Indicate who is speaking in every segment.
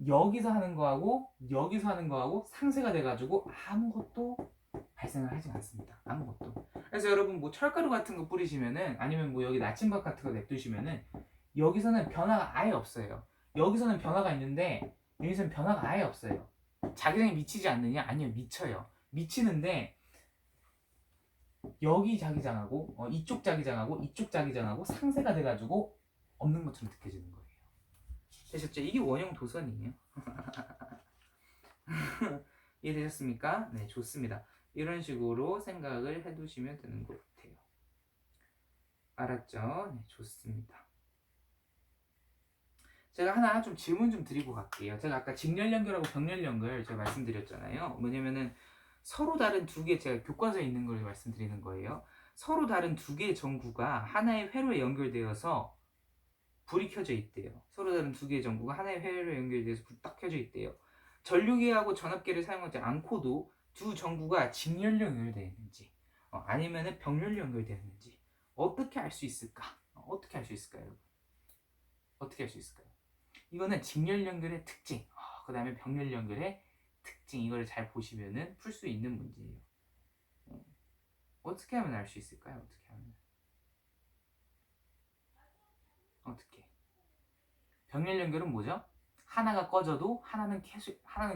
Speaker 1: 여기서 하는 거하고 여기서 하는 거하고 상쇄가 돼가지고 아무것도 발생을 하지 않습니다. 아무것도. 그래서 여러분 뭐 철가루 같은 거 뿌리시면은 아니면 뭐 여기 나침반 같은 거 냅두시면은 여기서는 변화가 아예 없어요. 여기서는 변화가 있는데 여기서는 변화가 아예 없어요. 자기장이 미치지 않느냐? 아니요, 미쳐요. 미치는데 여기 자기장하고 이쪽 자기장하고 이쪽 자기장하고 상쇄가 돼가지고 없는 것처럼 느껴지는 거예요. 되셨죠? 이게 원형 도선이에요. 이해되셨습니까? 네, 좋습니다. 이런 식으로 생각을 해두시면 되는 것 같아요. 알았죠? 네, 좋습니다. 제가 하나 좀 질문 좀 드리고 갈게요. 제가 아까 직렬연결하고 병렬연결 제가 말씀드렸잖아요. 뭐냐면은 서로 다른 두 개, 제가 교과서에 있는 걸 말씀드리는 거예요. 서로 다른 두 개의 전구가 하나의 회로에 연결되어서 불이 켜져 있대요. 서로 다른 두 개의 전구가 하나의 회로에 연결돼서 불이 딱 켜져 있대요. 전류계하고 전압계를 사용하지 않고도 두 전구가 직렬로 연결되어 있는지 아니면은 병렬로 연결되어 있는지 어떻게 알 수 있을까? 어떻게 알 수 있을까요, 여러분? 어떻게 알 수 있을까요? 이거는 직렬 연결의 특징, 그 다음에 병렬 연결의 특징, 이걸 잘 보시면은 풀 수 있는 문제예요. 어떻게 하면 알 수 있을까요? 어떻게 하면? 어떻게? 병렬 연결은 뭐죠? 하나가 꺼져도 하나는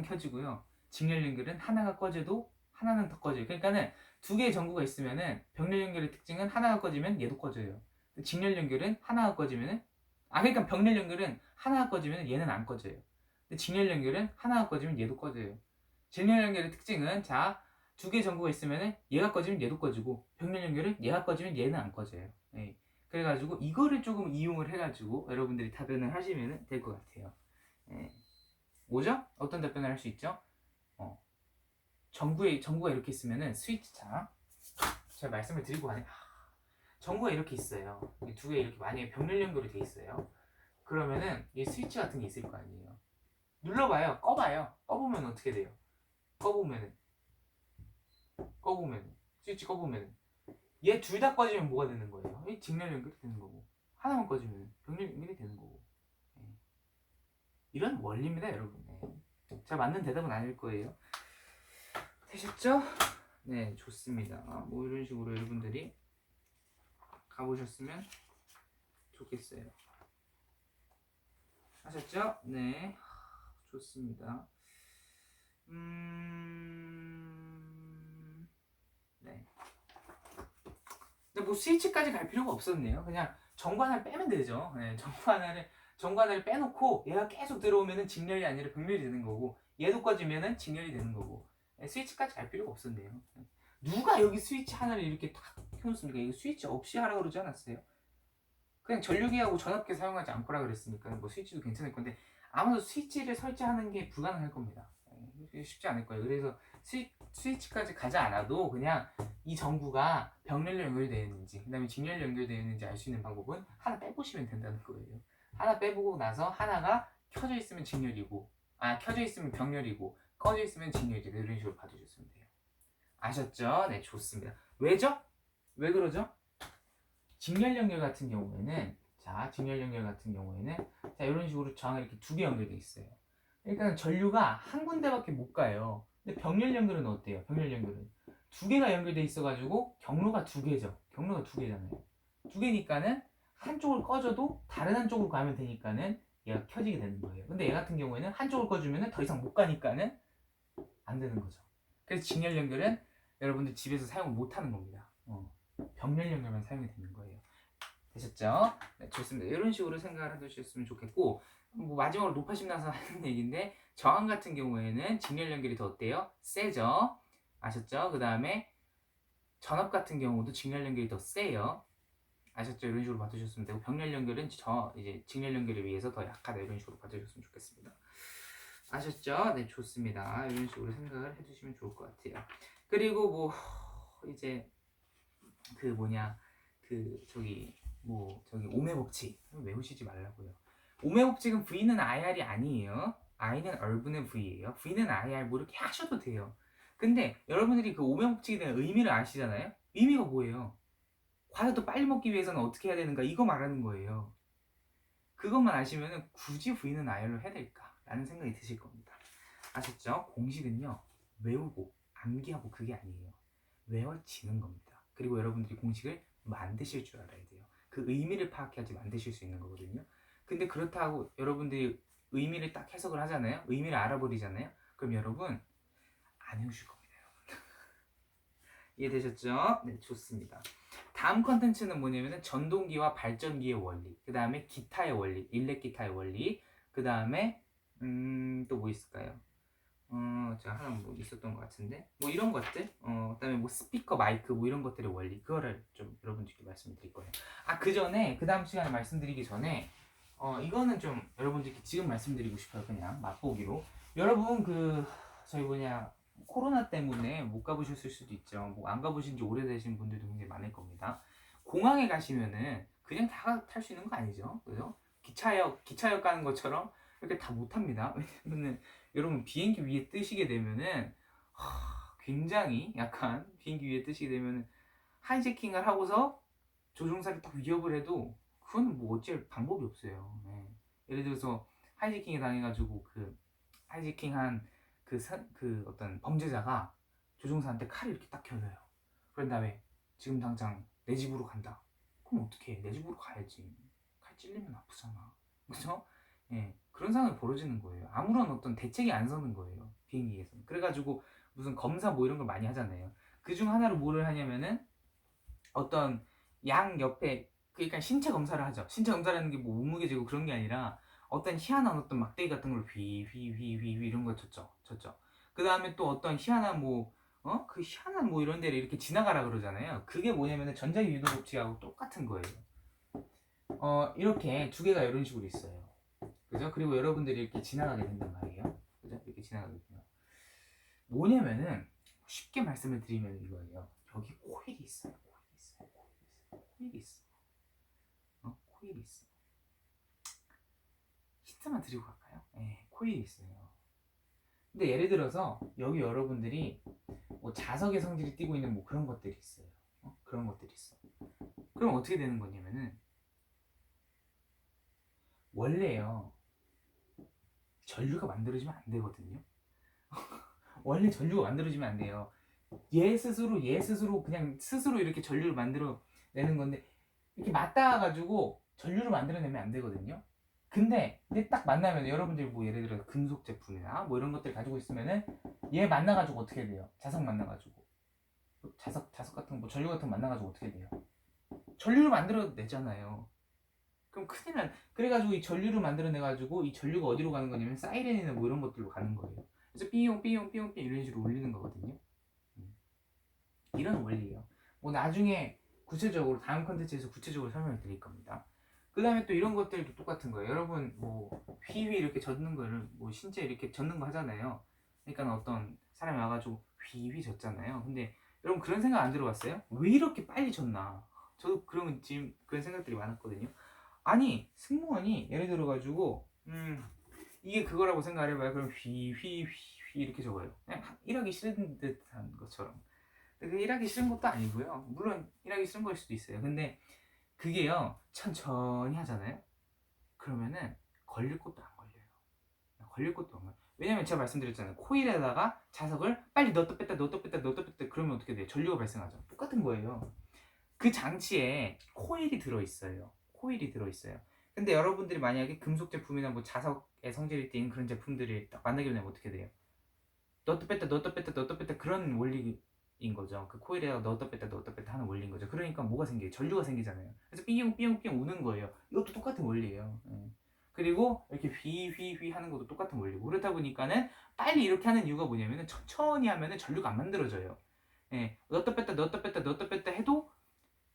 Speaker 1: 켜지고요. 직렬 연결은 하나가 꺼져도 하나는 더 꺼져요. 그러니까는 두 개의 전구가 있으면은 병렬 연결의 특징은 하나가 꺼지면 얘도 꺼져요. 직렬 연결은 하나가 꺼지면은 그러니까 병렬 연결은 하나가 꺼지면 얘는 안 꺼져요. 근데 직렬 연결은 하나가 꺼지면 얘도 꺼져요. 직렬 연결의 특징은 두 개의 전구가 있으면은 얘가 꺼지면 얘도 꺼지고 병렬 연결은 얘가 꺼지면 얘는 안 꺼져요. 네. 그래가지고 이거를 조금 이용을 해가지고 여러분들이 답변을 하시면 될 것 같아요. 예. 뭐죠? 어떤 답변을 할 수 있죠? 전구가 이렇게 있으면은 스위치창 제가 말씀을 드리고 가네. 전구가 이렇게 있어요. 두 개 이렇게 만약에 병렬 연결이 돼 있어요. 그러면은 이 스위치 같은 게 있을 거 아니에요. 눌러봐요. 꺼봐요. 꺼보면 어떻게 돼요? 꺼보면은 스위치 꺼보면은 얘 둘 다 꺼지면 뭐가 되는 거예요? 이 직렬 연결이 되는 거고 하나만 꺼지면 병렬 연결이 되는 거고 이런 원리입니다, 여러분. 제가 맞는 대답은 아닐 거예요. 되셨죠? 네, 좋습니다. 뭐 이런 식으로 여러분들이 가보셨으면 좋겠어요. 하셨죠? 네, 좋습니다. 네. 근데 뭐 스위치까지 갈 필요가 없었네요. 그냥 전구 하나를 빼면 되죠. 네, 전구 하나를 빼놓고 얘가 계속 들어오면은 직렬이 아니라 병렬이 되는 거고 얘도 꺼지면은 직렬이 되는 거고 스위치까지 갈 필요가 없었네요. 누가 여기 스위치 하나를 이렇게 탁 켜놓습니까? 이거 스위치 없이 하라고 그러지 않았어요? 그냥 전류기하고 전압기 사용하지 않고라 그랬으니까 뭐 스위치도 괜찮을 건데 아마도 스위치를 설치하는 게 불가능할 겁니다. 쉽지 않을 거예요. 그래서 스위치까지 가지 않아도 그냥 이 전구가 병렬로 연결되어 있는지 그 다음에 직렬로 연결되어 있는지 알 수 있는 방법은 하나 빼보시면 된다는 거예요. 하나 빼보고 나서 하나가 켜져 있으면 직렬이고 켜져 있으면 병렬이고 꺼져 있으면 직렬이고 이런 식으로 봐주셨으면 돼요. 아셨죠? 네, 좋습니다. 왜죠? 왜 그러죠? 직렬 연결 같은 경우에는 이런 식으로 저항이 이렇게 두 개 연결돼 있어요. 그러니까 전류가 한 군데밖에 못 가요. 근데 병렬 연결은 어때요? 병렬 연결은 두 개가 연결돼 있어가지고 경로가 두 개죠. 경로가 두 개잖아요. 두 개니까는 한쪽을 꺼져도 다른 한쪽으로 가면 되니까는 얘가 켜지게 되는 거예요. 근데 얘 같은 경우에는 한쪽을 꺼주면은 더 이상 못 가니까는 안 되는 거죠. 그래서 직렬 연결은 여러분들 집에서 사용을 못 하는 겁니다. 병렬 연결만 사용이 되는 거예요. 되셨죠? 네, 좋습니다. 이런 식으로 생각을 해두셨으면 좋겠고 뭐 마지막으로 높아심 나서 하는 얘기인데 저항 같은 경우에는 직렬 연결이 더 어때요? 세죠? 아셨죠? 그 다음에 전압 같은 경우도 직렬 연결이 더 세요. 아셨죠? 이런 식으로 봐두셨으면 되고 병렬 연결은 이제 직렬 연결에 비해서 더 약하다 이런 식으로 봐두셨으면 좋겠습니다. 아셨죠? 네, 좋습니다. 이런 식으로 생각을 해주시면 좋을 것 같아요. 그리고 뭐 이제 저기 오매 법칙 외우시지 말라고요. 오매 법칙은 V는 IR이 아니에요. I는 얼분의 V예요. V는 IR 뭐 이렇게 하셔도 돼요. 근데 여러분들이 그 오매 법칙에 대한 의미를 아시잖아요. 의미가 뭐예요? 과자도 빨리 먹기 위해서는 어떻게 해야 되는가 이거 말하는 거예요. 그것만 아시면은 굳이 V는 IR로 해야 될까라는 생각이 드실 겁니다. 아셨죠? 공식은요, 외우고 암기하고 그게 아니에요. 외워지는 겁니다. 그리고 여러분들이 공식을 만드실 줄 알아야 돼요. 그 의미를 파악해야지 만드실 수 있는 거거든요. 근데 그렇다고 여러분들이 의미를 딱 해석을 하잖아요. 의미를 알아버리잖아요. 그럼 여러분 안 외우실 겁니다. 이해되셨죠? 네, 좋습니다. 다음 컨텐츠는 뭐냐면은 전동기와 발전기의 원리, 그 다음에 기타의 원리, 일렉 기타의 원리, 그 다음에 또 뭐 있을까요? 제가 하나 뭐 있었던 것 같은데 뭐 이런 것들, 그다음에 뭐 스피커, 마이크 뭐 이런 것들의 원리, 그거를 좀 여러분들께 말씀드릴 거예요. 그 전에 그 다음 시간에 말씀드리기 전에 이거는 좀 여러분들께 지금 말씀드리고 싶어요. 그냥 맛보기로. 여러분 저희 뭐냐 코로나 때문에 못 가보셨을 수도 있죠. 뭐 안 가보신 지 오래되신 분들도 굉장히 많을 겁니다. 공항에 가시면은 그냥 다 탈 수 있는 거 아니죠, 그죠? 기차역 가는 것처럼 이렇게 다 못 합니다. 왜냐면은 여러분 비행기 위에 뜨시게 되면은 굉장히 약간 비행기 위에 뜨시게 되면은 하이제킹을 하고서 조종사를 딱 위협을 해도 그건 뭐 어쩔 방법이 없어요. 네. 예를 들어서 하이제킹에 당해가지고 그 하이제킹한 그 어떤 범죄자가 조종사한테 칼을 이렇게 딱 겨눠요. 그런 다음에 지금 당장 내 집으로 간다. 그럼 어떻게 해? 내 집으로 가야지. 칼 찔리면 아프잖아. 그죠? 예, 그런 상황이 벌어지는 거예요. 아무런 어떤 대책이 안 서는 거예요. 비행기에서는. 그래가지고 무슨 검사 뭐 이런 걸 많이 하잖아요. 그 중 하나로 뭐를 하냐면은 어떤 양 옆에 그러니까 신체 검사를 하죠. 신체 검사라는 게 뭐 몸무게 재고 그런 게 아니라 어떤 희한한 어떤 막대기 같은 걸 휘 이런 거 쳤죠. 그 다음에 또 어떤 희한한 그 희한한 뭐 이런 데를 이렇게 지나가라 그러잖아요. 그게 뭐냐면은 전자유도 법칙하고 똑같은 거예요. 이렇게 두 개가 이런 식으로 있어요. 그죠? 그리고 여러분들이 이렇게 지나가게 된단 말이에요. 그죠? 이렇게 지나가게 돼요. 뭐냐면은 쉽게 말씀을 드리면 이거예요. 여기 코일이 있어요. 코일이 있어. 코일이 있어. 힌트만 드리고 갈까요? 네, 코일이 있어요. 근데 예를 들어서 여기 여러분들이 뭐 자석의 성질이 띄고 있는 뭐 그런 것들이 있어요. 그런 것들이 있어. 그럼 어떻게 되는 거냐면은 원래요 전류가 만들어지면 안 되거든요. 원래 전류가 만들어지면 안 돼요. 얘 스스로 그냥 스스로 이렇게 전류를 만들어 내는 건데 이렇게 맞닿아가지고 전류를 만들어내면 안 되거든요. 근데 딱 만나면 여러분들이 뭐 예를 들어 금속 제품이나 뭐 이런 것들 가지고 있으면은 얘 만나가지고 어떻게 돼요? 자석 만나가지고 자석 같은 뭐 전류 같은 거 만나가지고 어떻게 돼요? 전류를 만들어내잖아요. 그럼 큰일 난. 그래가지고 이 전류를 만들어내가지고 이 전류가 어디로 가는 거냐면 사이렌이나 뭐 이런 것들로 가는 거예요. 그래서 삐용 이런 식으로 울리는 거거든요. 이런 원리예요. 뭐 나중에 구체적으로 다음 컨텐츠에서 구체적으로 설명을 드릴 겁니다. 그 다음에 또 이런 것들도 똑같은 거예요. 여러분 뭐 휘휘 이렇게 젓는 거를 뭐 신체 이렇게 젓는 거 하잖아요. 그러니까 어떤 사람이 와가지고 휘휘 젓잖아요. 근데 여러분 그런 생각 안 들어봤어요? 왜 이렇게 빨리 젓나? 저도 그런 지금 그런 생각들이 많았거든요. 아니 승무원이 예를 들어가지고 이게 그거라고 생각을 해봐요. 그럼 휘휘휘휘 이렇게 적어요. 그냥 일하기 싫은 듯한 것처럼. 그 일하기 싫은 것도 아니고요. 물론 일하기 싫은 걸 수도 있어요. 근데 그게요 천천히 하잖아요. 그러면은 걸릴 것도 안 걸려요. 걸릴 것도 안 걸려요. 왜냐면 제가 말씀드렸잖아요. 코일에다가 자석을 빨리 넣었다 뺐다 그러면 어떻게 돼요? 전류가 발생하죠. 똑같은 거예요. 그 장치에 코일이 들어있어요. 코일이 들어있어요. 근데 여러분들이 만약에 금속 제품이나 뭐 자석의 성질이 띈 그런 제품들이 딱 만나게 되면 어떻게 돼요? 넣었다 뺐다 그런 원리인 거죠. 그 코일에다 넣었다 뺐다 하는 원리인 거죠. 그러니까 뭐가 생겨요? 전류가 생기잖아요. 그래서 삐용 우는 거예요. 이것도 똑같은 원리예요. 그리고 이렇게 휘휘휘 하는 것도 똑같은 원리고, 그렇다 보니까는 빨리 이렇게 하는 이유가 뭐냐면은 천천히 하면은 전류가 안 만들어져요. 넣었다 뺐다 해도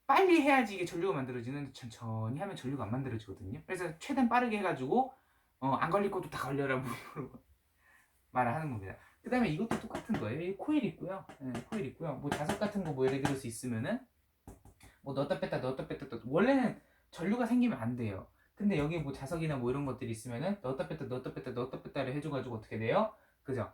Speaker 1: 빨리 해야지 이게 전류가 만들어지는, 천천히 하면 전류가 안 만들어지거든요. 그래서 최대한 빠르게 해가지고 안 걸릴 것도 다 걸려라 말을 하는 겁니다. 그 다음에 이것도 똑같은 거예요. 코일 있고요. 코일 있고요. 뭐 자석 같은 거 뭐 예를 들어서 있으면은 뭐 넣었다 뺐다 원래는 전류가 생기면 안 돼요. 근데 여기 뭐 자석이나 뭐 이런 것들이 있으면은 넣었다 뺐다를 해줘가지고 어떻게 돼요? 그죠?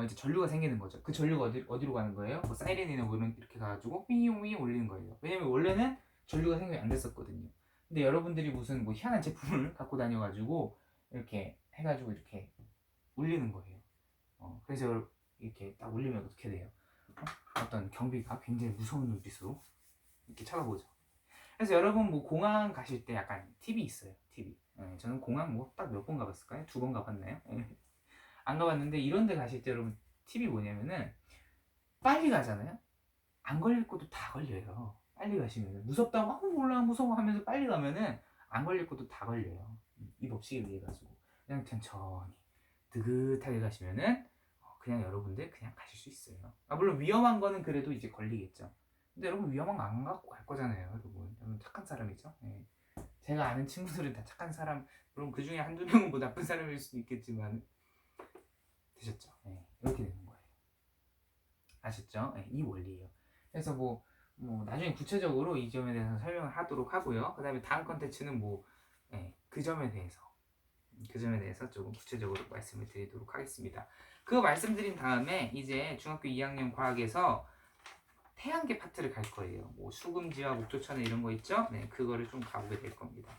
Speaker 1: 이제 전류가 생기는 거죠. 그 전류가 어디로 가는 거예요? 뭐 사이렌이나 뭐 이런 이렇게 가가지고 삐용 울리는 거예요. 왜냐면 원래는 전류가 생성이 안 됐었거든요. 근데 여러분들이 무슨 뭐 희한한 제품을 갖고 다녀가지고 이렇게 해가지고 이렇게 울리는 거예요. 그래서 이렇게 딱 울리면 어떻게 돼요? 어떤 경비가 굉장히 무서운 눈빛으로 이렇게 쳐다보죠. 그래서 여러분 뭐 공항 가실 때 약간 팁이 있어요. 팁이. 저는 공항 뭐 딱 몇 번 가봤을까요? 2번 가봤나요? 안 가봤는데 이런 데 가실 때 여러분 팁이 뭐냐면은 빨리 가잖아요? 안 걸릴 것도 다 걸려요. 빨리 가시면은 무섭다고 몰라 무서워 하면서 빨리 가면은 안 걸릴 것도 다 걸려요. 이 법칙에 의해 가지고 그냥 천천히 느긋하게 가시면은 그냥 여러분들 그냥 가실 수 있어요. 물론 위험한 거는 그래도 이제 걸리겠죠. 근데 여러분 위험한 거 안 갖고 갈 거잖아요, 여러분. 여러분 착한 사람이죠. 예. 제가 아는 친구들은 다 착한 사람, 물론 그 중에 한두 명은 뭐 나쁜 사람일 수도 있겠지만 되셨죠? 예. 이렇게 되는 거예요. 아셨죠? 예. 이 원리예요. 그래서 뭐 나중에 구체적으로 이 점에 대해서 설명을 하도록 하고요. 그 다음에 다음 컨텐츠는 그 점에 대해서 조금 구체적으로 말씀을 드리도록 하겠습니다. 그거 말씀드린 다음에 이제 중학교 2학년 과학에서 태양계 파트를 갈 거예요. 뭐 수금지와 목조천에 이런 거 있죠? 네, 그거를 좀 가보게 될 겁니다.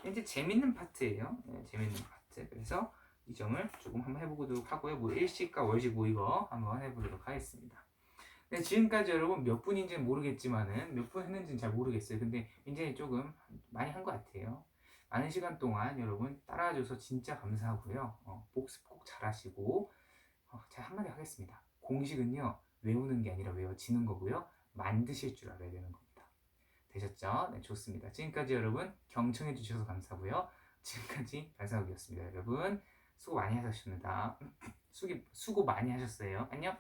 Speaker 1: 이제 재밌는 파트예요. 네, 재밌는 파트. 그래서 이 점을 조금 한번 해보도록 하고요. 뭐 일식과 월식 뭐 이거 한번 해보도록 하겠습니다. 네, 지금까지 여러분 몇 분인지는 모르겠지만은 몇 분 했는지는 잘 모르겠어요. 근데 굉장히 조금 많이 한 것 같아요. 많은 시간 동안 여러분 따라와줘서 진짜 감사하고요. 복습 꼭 잘하시고 제가 한마디 하겠습니다. 공식은요 외우는 게 아니라 외워지는 거고요. 만드실 줄 알아야 되는 겁니다. 되셨죠? 네, 좋습니다. 지금까지 여러분 경청해 주셔서 감사하고요. 지금까지 발사욱이었습니다. 여러분 수고 많이 하셨습니다. 수고 많이 하셨어요. 안녕.